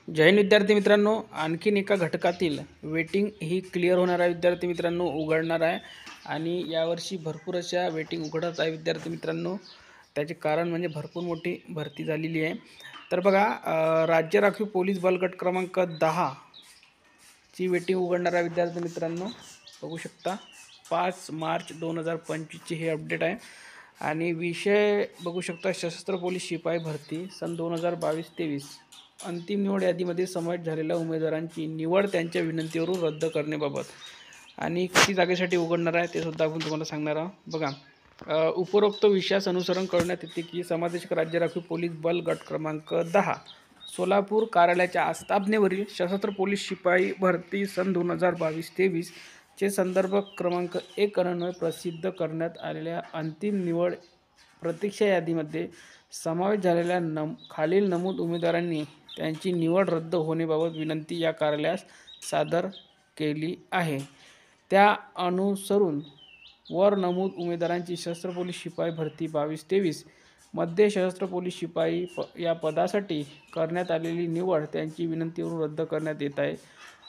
जय हिंद विद्यार्थी मित्रांनो, आणखीन एका घटकातील वेटिंग ही क्लिअर होणार आहे विद्यार्थी मित्रांनो, उघडणार आहे आणि यावर्षी भरपूर अशा वेटिंग उघडत आहे विद्यार्थी मित्रांनो। त्याचे कारण म्हणजे भरपूर मोठी भरती झालेली आहे। तर बघा, राज्य राखीव पोलीस बल गट क्रमांक 10 ची वेटिंग उघडणार आहे विद्यार्थी मित्रांनो। बघू शकता 5 मार्च 2025 ची हे अपडेट आहे आणि विषय बघू शकता सशस्त्र पोलीस शिपाई भरती सन 2022-23 अंतिम निवड यादीमध्ये समावेश झालेल्या उमेदवारांची निवड त्यांच्या विनंतीवरून रद्द करण्याबाबत आणि किती जागेसाठी उघडणार आहे ते सुद्धा आपण तुम्हाला सांगणार आहोत। बघा, उपरोक्त विषयास अनुसरण करण्यात येते की समादेशक राज्य राखीव पोलीस बल गट क्रमांक 10 सोलापूर कार्यालयाच्या आस्थापनेवरील सशस्त्र पोलीस शिपाई भरती सन 2022-23 चे संदर्भ क्रमांक 1 अन्वये प्रसिद्ध करण्यात आलेल्या अंतिम निवड प्रतीक्षा यादीमध्ये समावेश झालेल्या खालील नमूद उमेदवारांनी त्यांची निवड रद्द होण्याबाबत विनंती या कार्यालयास सादर केली आहे। त्या अनुसरून वर नमूद उमेदवारांची सशस्त्र पोलीस शिपाई भरती 22-23 मध्ये सशस्त्र पोलीस शिपाई या पदासाठी करण्यात आलेली निवड त्यांची विनंतीवरून रद्द करण्यात येत आहे।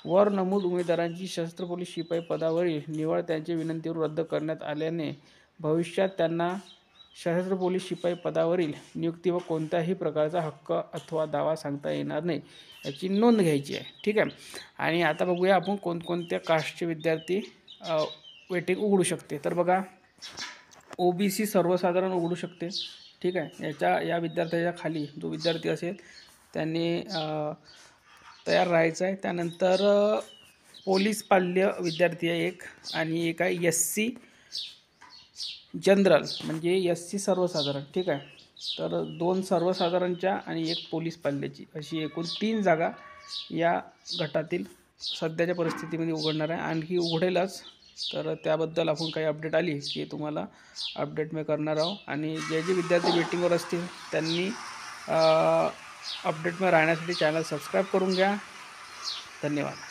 वर नमूद उमेदवारांची सशस्त्र पोलीस शिपाई पदावरील निवड त्यांच्या विनंतीवरून रद्द करण्यात आल्याने भविष्यात त्यांना सशस्त्र पोलीस शिपाई पदावरील नियुक्ती व कोणत्याही प्रकारचा हक्क अथवा दावा सांगता येणार नाही, याची नोंद घ्यायची आहे। ठीक आहे, आणि आता बघूया आपण कोणकोणत्या कास्टचे विद्यार्थी वेटिंग उघडू शकते। तर बघा, ओबीसी सर्वसाधारण उघडू शकते। ठीक आहे, या विद्यार्थ्याच्या खाली जो विद्यार्थी असेल त्यांनी तयार राहायचं आहे। त्यानंतर पोलीस पाल्य विद्यार्थी आहे एक, आणि एक आहे SC जनरल म्हणजे SC सर्वसाधारण। ठीक आहे, तर 2 सर्वसाधारणच्या आणि 1 पोलीस पाल्याची अशी एकूण 3 जागा या गटातील सध्याच्या परिस्थितीमध्ये उघडणार आहे। आणखी उघडेलच, तर त्याबद्दल आपण काही अपडेट आली की तुम्हाला अपडेट मी करणार आहोत। आणि जे विद्यार्थी वेटिंगवर असतील त्यांनी अपडेट में राहण्यासाठी चॅनल सबस्क्राईब करून घ्या। धन्यवाद।